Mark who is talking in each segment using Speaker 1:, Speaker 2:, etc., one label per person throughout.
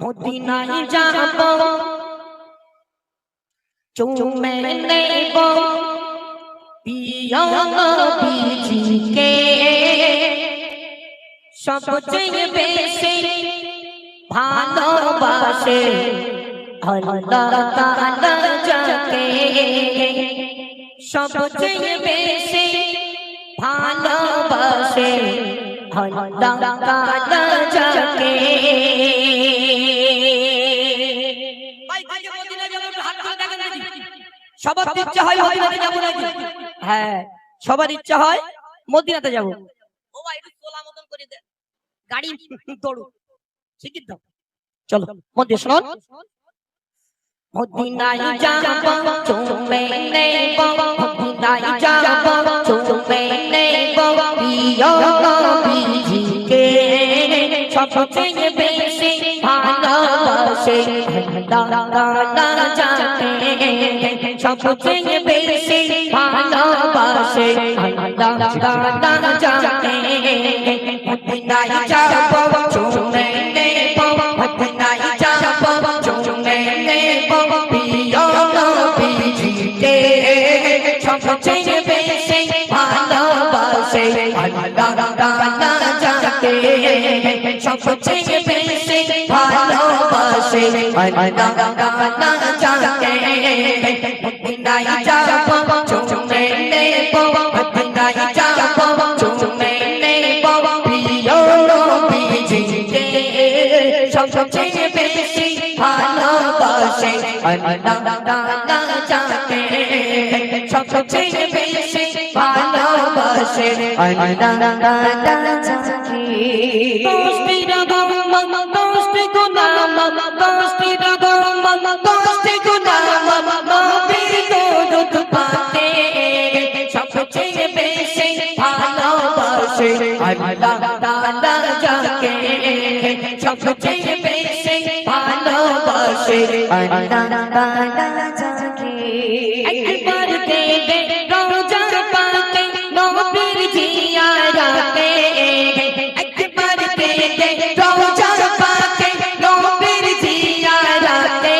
Speaker 1: মদিনায় যাব চুমে নেব প্রিয় নবীজিকে সবচেয়ে বেশি ভালোবাসে আল্লাহ তাআলা যাকে সবচেয়ে বেশি ভালোবাসে আল্লাহ তাআলা যাকে সবার ইচ্ছা হয় মদিনাতে যাব নাকি? হ্যাঁ, সবার ইচ্ছা হয় মদিনাতে যাব। ও ভাই একটু তোলা মতন করে দে, গাড়ি দৌড়ো শিখিয়ে দাও। চলো মধ্যে শুনুন। মদিনায় যাব চুমে নেব, মদিনায় যাব চুমে নেব প্রিয় নবীজিকে সবচেয়ে বেশি ভালোবাসে আল্লাহ তাআলা যাকে সবচেয়ে বেশি ভালোবাসে আল্লাহ তাআলা যাকে মদিনায় যাব চুমে নেব, মদিনায় যাব চুমে নেব প্রিয় নবীজিকে সবচেয়ে বেশি ভালোবাসে আল্লাহ তাআলা যাকে সবচেয়ে বেশি ভালোবাসে আল্লাহ তাআলা যাকে মদিনায় যাব চুমে নেব, মদিনায় যাব চুমে নেব প্রিয় নবীজিকে সবচেয়ে বেশি ভালোবাসে আল্লাহ তাআলা যাকে সবচেয়ে বেশি ভালোবাসে আল্লাহ তাআলা যাকে দোস্তি রগম দোস্তি গুনাম দোস্তি রগম দোস্তি গুনাম নবীর দরুদ পাকে সবচেয়ে বেশি ভালোবাসে আল্লাহ তাআলা যাকে সবচেয়ে বেশি ভালোবাসে আল্লাহ তাআলা যাকে একবার দেখে রওজা পাকে নবীর জিয়ারতে একবার দেখে রওজা পাকে নবীর জিয়ারতে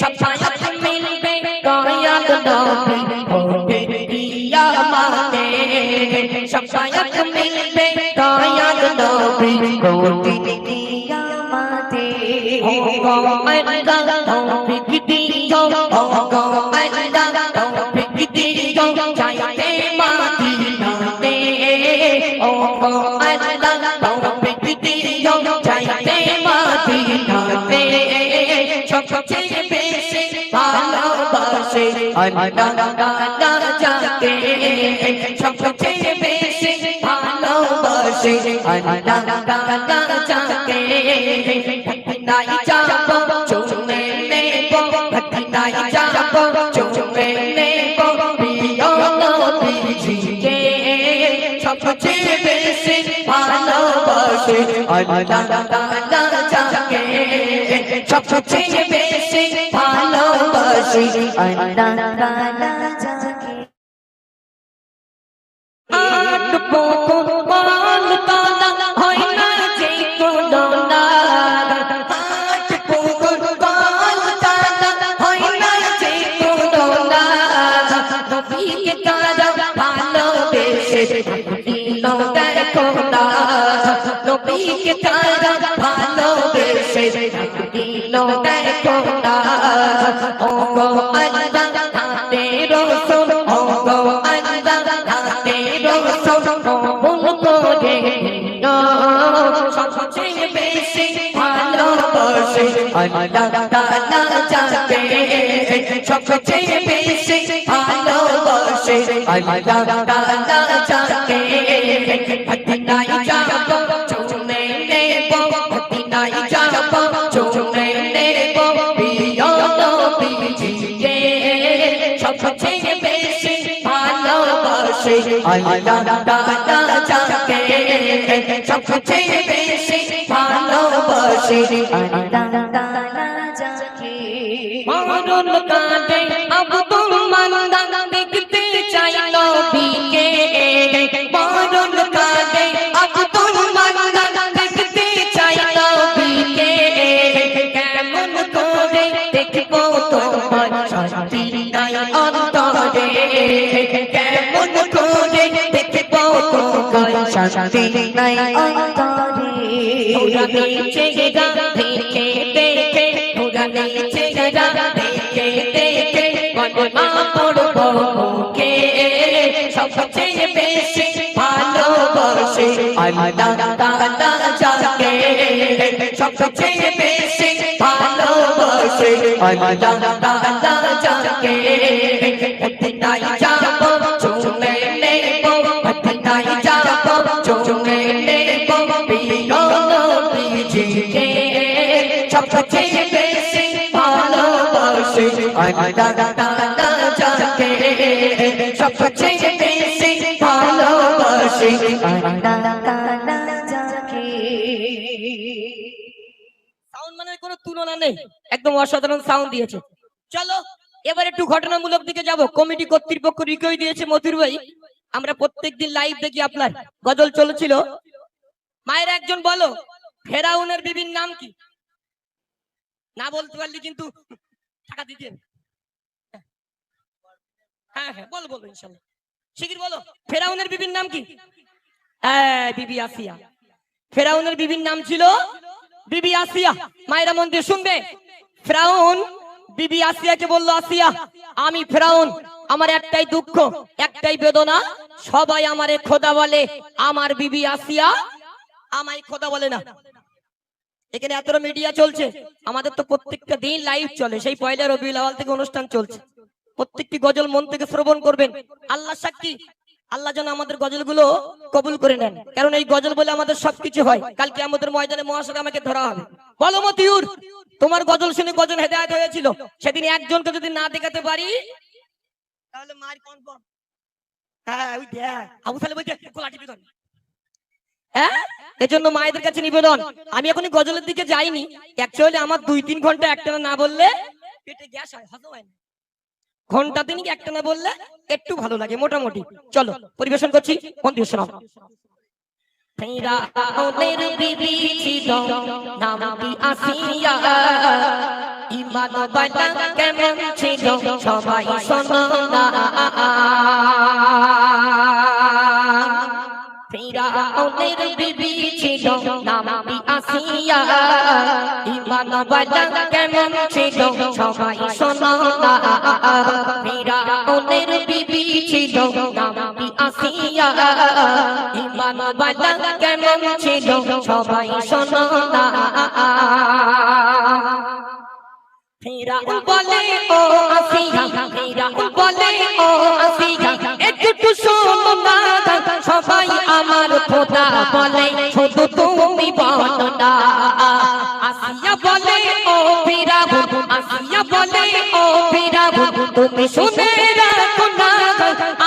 Speaker 1: শাফায়াত মিলবে দয়াল নবী হবে কিয়ামতে শাফায়াত মিলবে দয়াল নবী হবে কিয়ামতে ও গো আল্লাহ তৌফিক দিও ও গো আল্লাহ তৌফিক দিও চাইতে মদিনাতে ও গো আল্লাহ তৌফিক দিও চাইতে মদিনাতে সবচেয়ে বেশি ভালোবাসে আল্লাহ তাআলা যাকে সবচেয়ে বেশি ভালোবাসে আল্লাহ তাআলা যাকে মদিনায় যাব চুমে নেব, মদিনায় যাব চুমে নেব প্রিয় নবীজিকে সবচেয়ে বেশি ভালোবাসে আল্লাহ তাআলা যাকে সবচেয়ে বেশি ভালোবাসে আল্লাহ তাআলা যাকে আট পুকুর পাল তালা হয় না যে কোনো না আট পুকুর পাল তালা হয় না যে কোনো না নবীকে তারা ভালোবেসে দিল দেখো না নবীকে তারা ভালোবেসে দিল দেখো না ও গো আল্লাহ তাতে রাসূল ও গো আল্লাহ তাতে রাসূল কবুল করে সবচেয়ে বেশি ভালোবাসে আল্লাহ তাআলা যাকে সবচেয়ে বেশি ভালোবাসে আল্লাহ তাআলা যাকে মদিনায় যাব চুমে নেব, মদিনায় যাব চুমে নেব প্রিয় নবীজিকে সবচেয়ে বেশি ভালোবাসে আল্লাহ তাআলা যাকে সবচেয়ে বেশি ভালোবাসে আল্লাহ তাআলা যাকে মরণ কাঁদে আব্দুল মান্নান দেখতে চাই নবীকে মরণ কাঁদে আব্দুল মান্নান দেখতে চাই নবীকে
Speaker 2: শান্তি নাই অন্তরে
Speaker 1: নুরানি চেহারা দেখে দেখে নুরানি চেহারা দেখে দেখে কলমা পড়বো মুখে সবচেয়ে বেশি ভালোবাসে আল্লাহ তাআলা যাকে সবচেয়ে বেশি ভালোবাসে আল্লাহ তাআলা যাকে মদিনায় যাব চুমে নেব মদিনায় যাব চুমে নেব প্রিয় নবীজিকে সবচেয়ে বেশি ভালোবাসে আল্লাহ তাআলা যাকে সবচেয়ে বেশি ভালোবাসে
Speaker 2: আল্লাহ তাআলা যাকে
Speaker 1: সাউন্ড মানে কোনো তুলনা নেই, একদম অসাধারণ সাউন্ড দিয়েছে। চলো এবার একটু ঘটনামূলক দিকে যাব। কমিটি কর্তৃপক্ষ রিকোয়েস্ট দিয়েছে মতিউর ভাই, আমরা প্রত্যেকদিন লাইভ দেখি আপনার গজল চলেছিল। মায়ের একজন বলো ফেরাউনের বিবির নাম কি? না বলতে পারলি কিন্তু টাকা দিতে হবে। হ্যাঁ হ্যাঁ বলো বলো ইনশাআল্লাহ শিগগির বলো। ফেরাউনের বিবির নাম কি? বিবি আসিয়া। ফেরাউনের বিবির নাম ছিল বিবি আসিয়া। মায়েরা মন দিয়ে শুনবে। ফেরাউন বিবি আসিয়াকে বলল, আসিয়া আমি ফেরাউন, আমার একটাই দুঃখ একটাই বেদনা, সবাই আমারে খোদা বলে, আমার বিবি আসিয়া আমায় খোদা বলে না। এখানে এতটা মিডিয়া চলছে, আমাদের তো প্রত্যেকটা দিন লাইভ চলে, সেই পয়লা রবিউল আউয়াল থেকে অনুষ্ঠান চলছে। প্রত্যেকটি গজল মন থেকে শ্রবণ করবেন। আল্লাহ সাক্ষী, আল্লাহ যেন আমাদের গজলগুলো কবুল করে নেন, কারণ এই গজল বলে আমাদের সবকিছু হয়। কালকে আমাদের ময়দানে মহাশয় আমাকে ধরা হবে। বলো মতিউর, তোমার গজল শুনে কজন হেদায়েত হয়েছিল? সেদিন একজনকে যদি না দেখাতে পারি তাহলে মার কনফার্ম। হ্যাঁ ওই দেখ আবু সালে বলতে গোলা টিপে ধর। হ্যাঁ এজন্য মায়েদের কাছে নিবেদন, আমি এখনই গজলের দিকে যাইনি, অ্যাকচুয়ালি আমার 2-3 ঘন্টা একটানা না বললে পেটে গ্যাস হয়, হজম হয় না। ঘন্টা দিন একটা না বললে একটু ভালো লাগে মোটামুটি। চলো পরিবেশন করছি, মন দিয়ে শোনাও। ফেরাউনের বিবি ছিল নামটি আসিয়া, ঈমান বালা কেমন ছিল সবাই শোনো না। ফেরাউনের বিবি ছিল নামটি আসিয়া, ঈমান বালা কেমন ছিল সবাই শোনো না। ফেরাউনের বিবি ছিল নামটি আসিয়া, ঈমান বালা কেমন ছিল সবাই শোনো না। ফেরাউন বলে ও আসিয়া, ফেরাউন বলে ও আসিয়া একটু শোনো না, সবাই আমার খোদা বলে শুধু তুমি বলো না। আসিয়া বলে ও ফেরাউন, আসিয়া বলে ও ফেরাউন তুমি শুনে রাখো না,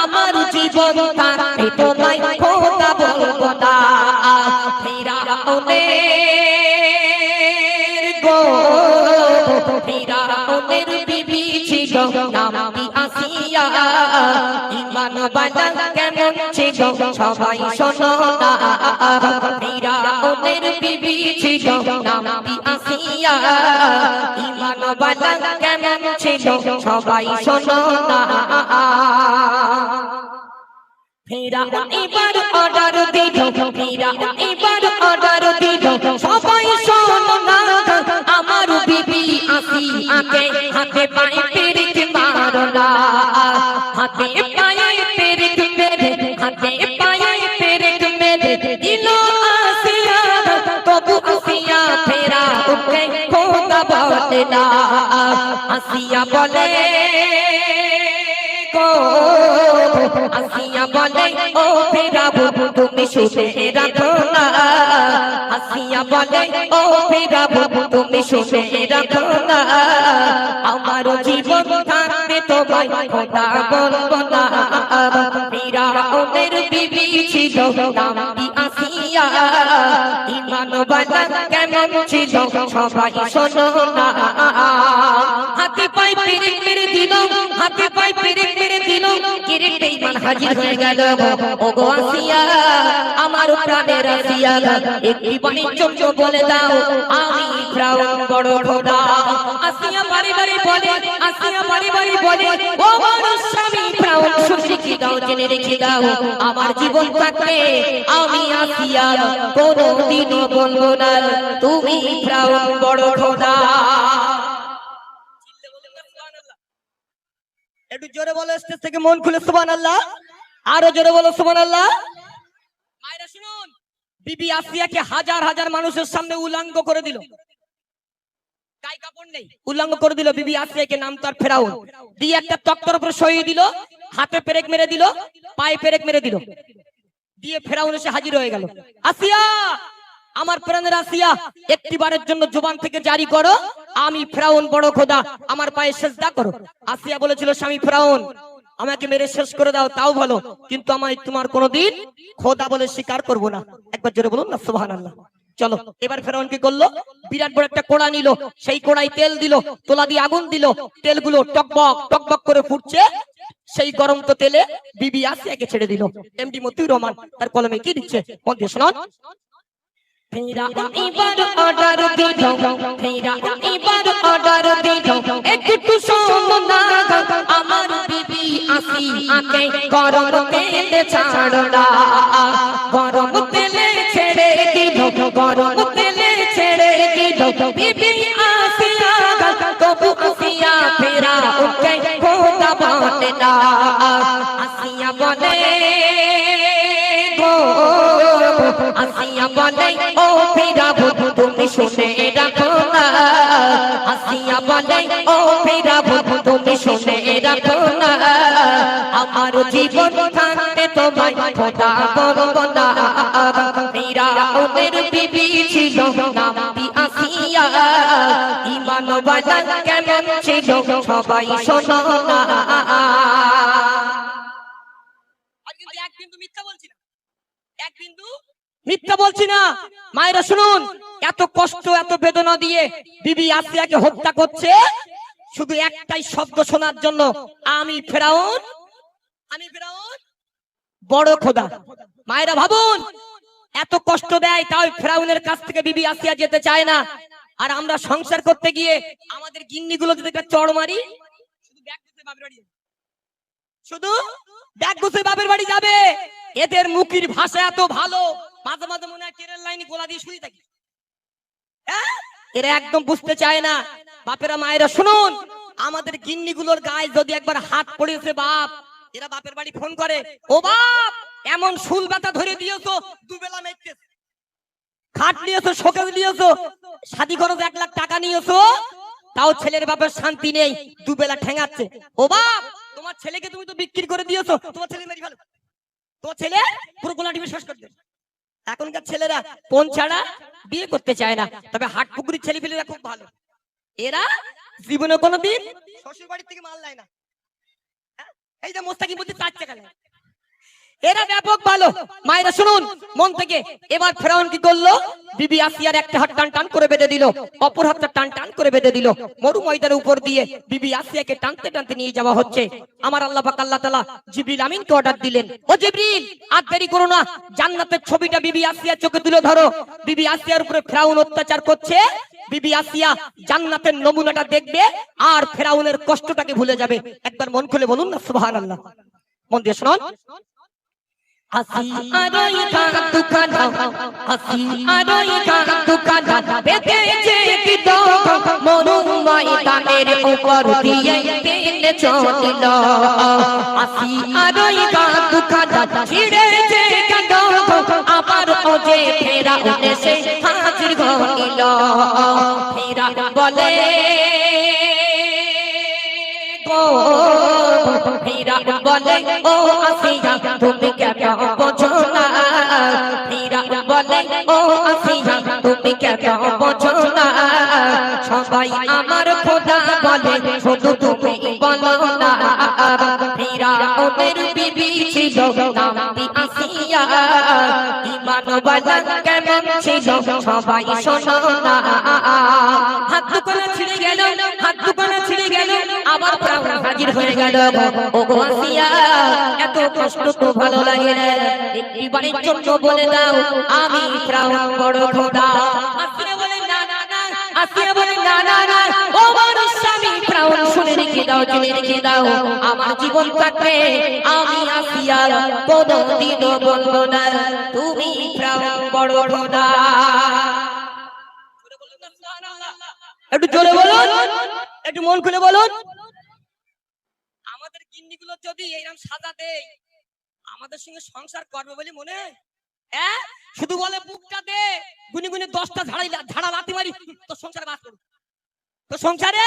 Speaker 1: আমার জীবন থাকতে তোমায় খোদা বলবো না। ফেরাউনের গো ফেরাউনের বিবি ছিল নামটি আসিয়া, ঈমান বালা কেমন ছিল সবাই শোনো না। ফেরাউনের বিবি ছিল নামটি আসিয়া, ঈমান বালা কেমন ছিল সবাই শোনো না। ফেরাউন এবার অর্ডার দিল, ফেরাউন এবার অর্ডার দিল সবাই শোনো না, আমার বিবি আসিয়াকে হাতে পায়ে পেরেক মারো না। হাতে পায়ে পেরেক মেরে, হাতে পায়ে পেরেক মেরে দিল আসিয়া, তবু আসিয়া ফেরাউনকে খোদা বলে না। আসিয়া বলে গো, আসিয়া বলে ও ফেরাউন তুমি শুনে রাখো না। আসিয়া বলে ও ফেরাউন তুমি শুনে রাখো না, আমার জীবন থাকতে তোমায় খোদা বলবো না। ফেরাউনের বিবি ছিল নামটি আসিয়া, ঈমান বালা কেমন ছিল সবাই শোনো না। হাতে পায়ে পেরেক মেরে দিল, হাতে পায়ে পেরেক মেরে দিল, কিরেটে ঈমান হাজির হয়ে গেল। ও গো আসিয়া আমার প্রাণের আসিয়া, একটি বাণী চোখ বলে দাও আমি ফেরাউন বড় খোদা। আসিয়া বাড়ি বাড়ি বলে, আসিয়া বাড়ি বাড়ি বলে, ও আমার স্বামী ফেরাউন শুনে কি দাও, জেনে রেখে দাও, আমার জীবন থাকতে আমি আসিয়া কোনদিনও বলবো না তুমি ফেরাউন বড় খোদা। একটু জোরে বলো, স্টেজ থেকে মন খুলে সুবহানাল্লাহ, আরো জোরে বলো সুবহানাল্লাহ। মায়েরা শুনুন, বিবি আসিয়াকে হাজার হাজার মানুষের সামনে উলঙ্গ করে দিল, গায়ে কাপড় নেই, উলঙ্গ করে দিল বিবি আসিয়াকে, নাম তার ফেরাউন। দিয়ে একটা তক্তার উপর সইয়ে দিল, হাতে পেরেক মেরে দিল, পায়ে পেরেক মেরে দিল, দিয়ে ফেরাউন এসে হাজির হয়ে গেল। আসিয়া, আমার প্রাণের আসিয়া, একটিবারের জন্য জবান থেকে জারি করো আমি ফেরাউন বড় খোদা, আমার পায়ে সিজদা করো। আসিয়া বলেছিল, স্বামী ফেরাউন আমাকে মেরে শেষ করে দাও তাও ভালো, কিন্তু আমি তোমার কোনোদিন খোদা বলে স্বীকার করব না। একবার জোরে বলুন না সুবহানাল্লাহ। চলো এবার ফেরাউন কি করলো, বিরাট বড় একটা কোড়া নিল, সেই কোড়ায় তেল দিল, তোলা দিয়ে আগুন দিল, তেলগুলো টকবক টকবক করে ফুটছে, সেই গরম তো তেলে বিবি আসিয়াকে ছেড়ে দিল। এমডি মতিউর রহমান তার কলমে কি দিচ্ছে মন দিয়ে শুনুন। ফেরাউন এবার অর্ডার দিল, ফেরাউন এবার অর্ডার দিল, একটু শোনো না আমার বিবি আসিয়াকে গরম তেলে ছাড়ো না, গরম তেলে ছেড়ে দিল, গরম তেলে ছেড়ে দিল বিবি আসিয়া, তবু আসিয়া ফেরাউনকে খোদা বলে না। আসিয়া বলে গো, আসিয়া বলে ও ফেরাউন তুমি শুনে রাখো না, আসিয়া বলে ও ফেরাউন তুমি শুনে রাখো না, আমার জীবন থাকতে তোমায় খোদা বলব না। ফেরাউনের বিবি ছিল নামটি আসিয়া, ঈমানওয়ালা কেমন ছিল সবাই শোনো না। এক বিন্দু মিথ্যা বলছি না, এক বিন্দু মিথ্যা বলছি না। মায়েরা শুনুন, এত কষ্ট এত বেদনা দিয়ে বিবি আসিয়াকে হত্যা করছে শুধু একটাই শব্দ শোনার জন্য, আমি ফেরাউন, আমি ফেরাউন বড় খোদা। মায়েরা ভাবুন, এত কষ্ট দেয় তাও ফেরাউনের কাছ থেকে বিবি আসিয়া যেতে চায় না। আর আমরা সংসার করতে গিয়ে আমাদের গিন্নিগুলো যদি একটা চড় মারি, শুধু ব্যাগ গুছিয়ে বাপের বাড়ি, শুধু ব্যাগ গুছিয়ে বাপের বাড়ি যাবে। এদের মুখের ভাষা এত ভালো, মাঝে মাঝে মনে হয় ট্রেনের লাইনে গোলা দিয়ে শুয়ে থাকি। এরা একদম বুঝতে চায় না। বাপেরা মায়েরা শুনুন, আমাদের গিন্নিগুলোর গায়ে যদি একবার হাত পড়েছে বাপ, এরা বাপের বাড়ি ফোন করে, ও বাপ এমন শুল ব্যথা ধরে দিয়েছো, দুবেলা মেঘতে খাট নিয়েছো, শোকেস নিয়েছো, শাদী খরচ 1 লাখ টাকা নিয়েছো, তাও ছেলের বাপের শান্তি নেই, দুবেলা ঠেঙাচ্ছে। ও বাপ তোমার ছেলেকে তুমি তো বিক্রি করে দিয়েছো, তোমার ছেলে মেরি ভালো, তোমার ছেলে পুরো গোলা টিভি শেষ করে দেবে। এখনকার ছেলেরা কোন ছাড়া বিয়ে করতে চায় না, তবে হাট পুকুরির ছেলেপেলেরা খুব ভালো, এরা জীবনে কোনোদিন শ্বশুর বাড়ি থেকে মাল নেয় না। এই যে মোস্তাকি বলতে 4 টাকা নেয়, এরা ব্যাপক ভালো। মায়েরা শুনুন মন থেকে, এবার ফেরাউন কি করলো, বিবি আসিয়ার একটা হাত টান টান করে বেঁধে দিল, অপর হাতটা টান টান করে বেঁধে দিল, মরু ময়দানের উপর দিয়ে বিবি আসিয়াকে টানতে টানতে নিয়ে যাওয়া হচ্ছে। আমার আল্লাহ পাক আল্লাহ তাআলা জিবরিল আমিনকে অর্ডার দিলেন, ও জিবরিল আর দেরি করো না, জান্নাতের ছবিটা বিবি আসিয়ার চোখে তুলে ধরো। বিবি আসিয়ার উপরে ফেরাউন অত্যাচার করছে, বিবি আসিয়া জান্নাতের নমুনাটা দেখবে আর ফেরাউনের কষ্টটাকে ভুলে যাবে। একবার মন খুলে বলুন না সুবহানাল্লাহ। মন দিয়ে শুনুন। আসিয়ারই কাঁদুকানা, আসিয়ারই কাঁদুকানা, বেঁধেছে কি তো মরু ময়দানের উপর দিয়ে টেনে চলিল। আসিয়ারই কাঁদুকানা, ছিঁড়েছে কেন আবার ওজে ফেরাউন এসে হাজির হইল। ফেরাউন বলে ফেরাউন বলে ও আসিয়া তুমি কেন বোঝো না, ফেরাউন বলে ও আসিয়া তুমি কেন বোঝো না, সবাই আমার খোদা বলে শুধু তুমি বলো না। ফেরাউনের বিবি ছিল নামটি আসিয়া, ঈমানওয়ালা কেমন ছিল সবাই শোনো না। হাত দুখানা ছিঁড়ে গেল, হাত দুখানা ছিঁড়ে গেল, আবার ফেরাউন হাজির হয়ে গেল। ও গো আসিয়া এত কষ্ট তো ভালো লাগে না, একটিবারের জন্য বলে দাও আমি ফেরাউন বড় খোদা। আসিয়া বলে না না না, আসিয়া বলে না না না ও মানুষ স্বামী ফেরাউন শুনে রেখে দাও জেনে রেখে দাও আমার জীবন থাকবে আমি আসিয়া কোনদিন বলবো না তুমি ফেরাউন বড় খোদা। একটু জোরে বলুন, একটু মন খুলে বলুন। আমাদের গিন্নিগুলো যদি এইরকম সাজা দেয় আমাদের সঙ্গে সংসার করবে বলে মনে হয়? হ্যাঁ, শুধু বলে বুকটা দে গুনি গুনি 10টা ঝাড়া লাথি মারি তো সংসারে বাস করুক, তো সংসারে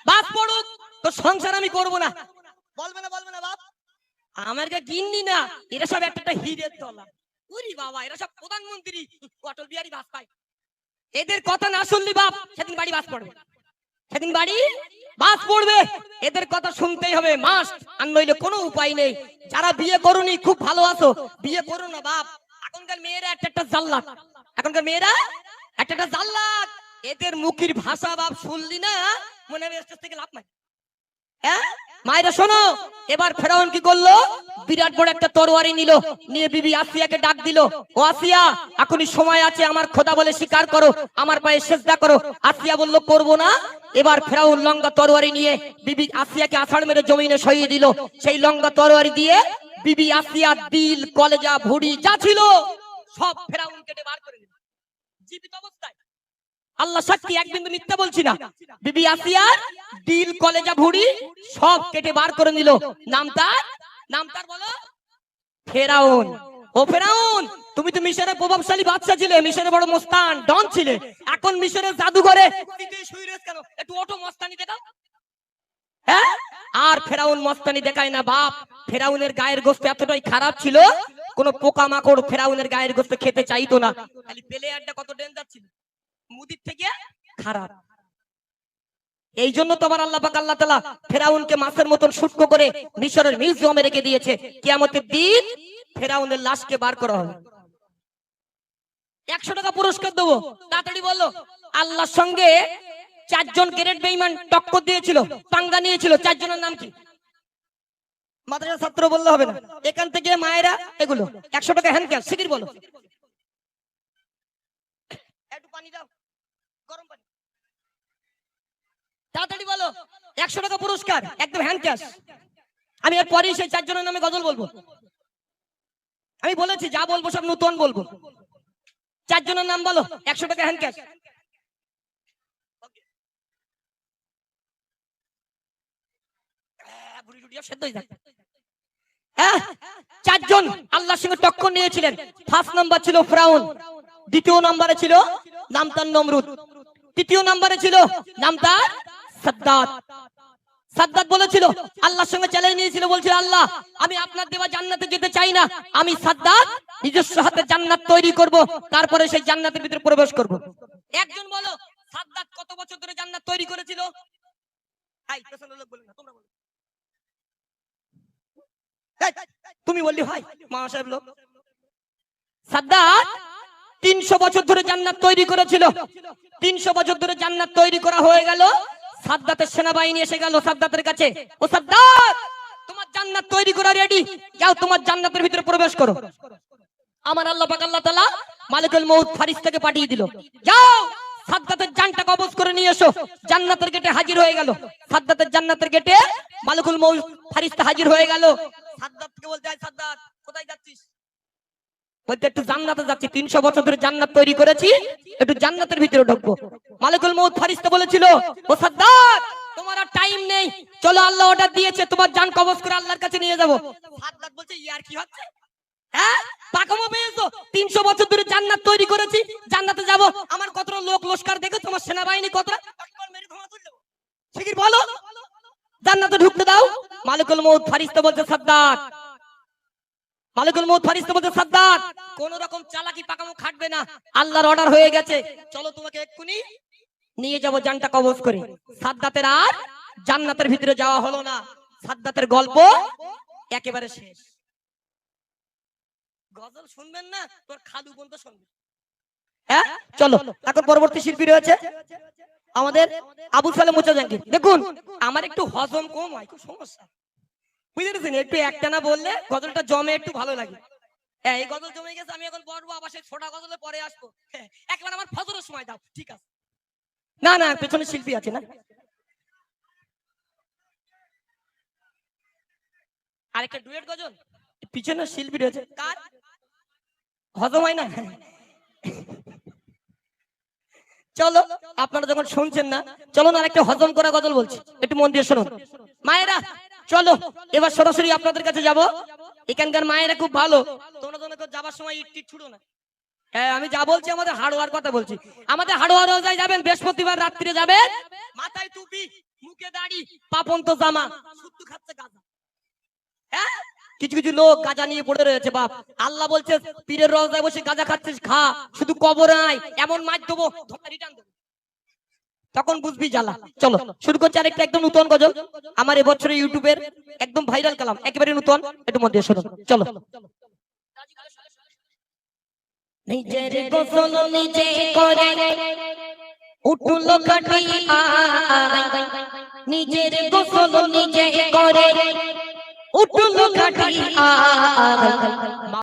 Speaker 1: বাস পড়ুক, তো সংসার আমি করব না। বলবে না বলবে না বাপ? আমার গিন্নি না, এরা সব একটা হিরের তলা। ওরে বাবা, এরা সব প্রধানমন্ত্রী অটল বিহারী বাজপেয়ী। এদের কথা না শুনলি বাপ সেদিন বাড়ি বাস পড়বে, সেদিন বাড়ি বাস পড়বে। এদের কথা শুনতেই হবে মাস্ট, আর নইলে কোনো উপায় নেই। যারা বিয়ে করুনি খুব ভালো আছো, বিয়ে করো না বাপ। এখনকার মেয়েরা একটা জাল্লাদ, এখনকার মেয়েরা একটা জাল্লাদ। এদের মুখের ভাষা বাপ শুনলি না মনে হবে স্টেজ থেকে লাভ নাই। হ্যাঁ মায়েরা শোনো, এবার ফেরাউন কি করলো? বিরাট বড় একটা তরবারি নিল, নিয়ে বিবি আসিয়াকে ডাক দিল, ও আসিয়া এখনই সময় আছে, আমার খোদা বলে স্বীকার করো, আমার পায়ে সেজদা করো। আসিয়া বলল করব না। এবার ফেরাউন লঙ্কা তরবারি নিয়ে বিবি আসিয়াকে আছাড় মেরে জমিনে সরিয়ে দিল। সেই লঙ্কা তরবারি দিয়ে বিবি আসিয়ার দিল কলেজা ভুঁড়ি যা ছিল সব ফেরাউন কেটে বার করে দিল জীবিত অবস্থায়। আল্লাহ সাক্ষী, এক বিন্দু মিথ্যা বলছি না। বিবি আসিয়ার দিল কলেজা ভুঁড়ি সব কেটে বার করে নিল। নাম তার বলো ফেরাউন। ও ফেরাউন, তুমি তো মিশরের প্রভাবশালী বাদশা ছিলে, মিশরের বড় মস্তান ডন ছিলে। এখন মিশরের জাদুঘরে কেন একটু ওঠো, মস্তানি দেখাও। হ্যাঁ, আর ফেরাউন মস্তানি দেখায় না বাপ। ফেরাউনের গায়ের গোশত এতটাই খারাপ ছিল, কোন পোকামাকড় ফেরাউনের গায়ের গোশত খেতে চাইতো না। খালি প্লেয়ারটা কত ডেঞ্জার ছিল, মুদির থেকে খারাপ। এই জন্য তোমার আল্লাহ পাক আল্লাহ তাআলা ফেরাউনকে মাছের মতন শুটকো করে মিশরের মিউজিয়ামে রেখে দিয়েছে। কিয়ামতের দিন ফেরাউনের লাশকে বার করা হবে। 100 টাকা পুরস্কার দেবো, তাড়াতাড়ি বলো। আল্লাহর সঙ্গে 4 জন গ্রেট বেঈমান টক্কর দিয়েছিল, পাঙ্গা নিয়েছিল। 4 জনের নাম কি? মাদ্রাসা ছাত্র বললে হবে না, এখান থেকে মায়েরা এগুলো 100 টাকা হ্যান্ড ক্যাশ শিগগির বলো। একটু পানি দাও, গরম পানি, তাড়াতাড়ি বলো। 100 টাকা পুরস্কার, একদম হ্যান্ড ক্যাশ। আমি এর পরেই সেই 4 জনের নামে গজল বলবো। আমি বলেছি যা বলবো সব নতুন বলবো। 4 জনের নাম বলো, 100 টাকা হ্যান্ড ক্যাশ। বুড়ি টুড়ি সেদ্ধ হয়ে যায়। 4 জন আল্লাহর সঙ্গে টক্কর নিয়েছিলেন। ফার্স্ট নাম্বার ছিল ফেরাউন, দ্বিতীয় নম্বরে ছিল নাম তার নমরুদ, তৃতীয় নম্বরে ছিল নাম তার সাদ্দাত। সাদ্দাত বলেছিল, আল্লাহর সঙ্গে চ্যালেঞ্জ নিয়েছিল, বলছিল আল্লাহ আমি আপনার দেওয়া জান্নাতে যেতে চাই না, আমি সাদ্দাত নিজস্ব হাতে জান্নাত তৈরি করব, তারপরে সেই জান্নাতের ভিতরে প্রবেশ করব। একজন বলো সাদ্দাত কত বছর ধরে জান্নাত তৈরি করেছিল? লোক বলে না, তোমরা বলো। তুমি বললি হয় মা সাহেব লোক। সাদ্দাত 300 বছর ধরে জান্নাত তৈরি করেছিল। 300 বছর ধরে জান্নাত তৈরি করা হয়ে গেল। সাদ্দাতের সেনাবাহিনী এসে গেল সাদ্দাতের কাছে, ও সাদ্দাত তোমার জান্নাত তৈরি করা রেডি, যাও তোমার জান্নাতের ভিতরে প্রবেশ করো। আমার আল্লাহ পাক আল্লাহ তাআলা মালিকুল মউত ফারিস্তাকে পাঠিয়ে দিল, যাও সাদ্দাতের জানটা কবজ করে নিয়ে এসো। জান্নাতের গেটে হাজির হয়ে গেল। সাদ্দাতের জান্নাতের গেটে মালিকুল মউত ফারিস্তা হাজির হয়ে গেল। সাদ্দাতকে বলতে, সাদ্দাত কোথায় যাচ্ছিস? বলতে একটু জান্নাতে যাচ্ছি, 300 বছর ধরে জান্নাত তৈরি করেছি, একটু জান্নাতের ভিতরে ঢুকবো। মালিকুল মউত ফারিস্তা বলেছিল, ও সাদ্দাত তোমার আর টাইম নেই, চলো আল্লাহ অর্ডার দিয়েছে তোমার জান কবজ করে আল্লাহর কাছে নিয়ে যাব। সাদ্দাত বলছে ইয়ার কি হচ্ছে? হ্যাঁ পাকামো পেয়েছো? 300 বছর ধরে জান্নাত তৈরি করেছি, জান্নাতে যাব, আমার কতটা লোক লস্কর দেখো, তোমার সেনাবাহিনী কতটা, শিগগির বলো জান্নাতে ঢুকতে দাও। মালিকুল মউত ফারিস্তা বলছে সাদ্দাত, মালিকুল মউত ফারিস্তা বলছে সাদ্দাত কোন রকম চালাকি পাকামো খাটবে না, আল্লাহর অর্ডার হয়ে গেছে, চলো তোমাকে এক্ষুনি নিয়ে যাব জানটা কবজ করে। সাদ্দাতের আর জান্নাতের ভিতরে যাওয়া হলো না। সাদ্দাতের গল্প একেবারে শেষ। গজল শুনবেন না, তোর খালু বন্ধু শুনবে। হ্যাঁ চলো, এখন পরবর্তী শিল্পী রয়েছে আমাদের আবু সালেম মুচাজাঙ্গি। দেখুন আমার একটু হজম কম হয়, খুব সমস্যা, বুঝেছেন? একটু একটা না বললে গজলটা জমে একটু ভালো লাগে। হ্যাঁ এই গজল জমে গেছে, আমি এখন পড়বো, আবার সেই ছোটা গজলে পরে আসবো। একবার আমার ফজরের সময় দাও, ঠিক আছে? না না, পেছনে শিল্পী আছে না। আরেকটা ডুয়েট গজল, পিছনে শিল্পী রয়েছে, কার হজম হয় না। চলো, আপনারা যখন শুনছেন না, চলো না আরেকটা হজম করা গজল বলছি, একটু মন দিয়ে শুনুন। মায়েরা চলো, এবার সরাসরি আপনাদের কাছে যাব। এখানকার মায়েরা খুব ভালো, তোমরা যেন কেউ যাবার সময় ইট টিট ছুড়ো না। হ্যাঁ, আমি যা বলছি আমাদের হাড়োয়ার কথা বলছি। আমাদের হাড়োয়া রোজায় যাবেন, বৃহস্পতিবার রাত্রে যাবেন, মাথায় টুপি, মুখে দাড়ি, পাপন্ত জামা, শুদ্ধ খাচ্ছে গাঁজা। হ্যাঁ, কিছু কিছু লোক গাঁজা নিয়ে পড়ে রয়েছে বাপ। আল্লাহ বলছে পীরের রওজায় বসে গাঁজা খাচ্ছিস খা, শুধু কবরে আয়, এমন মার দেবো রিটার্ন দেবো, তখন বুঝবি জ্বালা। চলো শুরু করছি আরেকটা একদম নতুন গজল, আমার এবছরে ইউটিউবের একদম ভাইরাল কালাম, একেবারে নতুন, একটু মধ্যে শুনুন। চলো। নিজের গোসল নিজে করে উঠল কাটিয়া, নিজের গোসল নিজে করে উঠল কাটিয়া।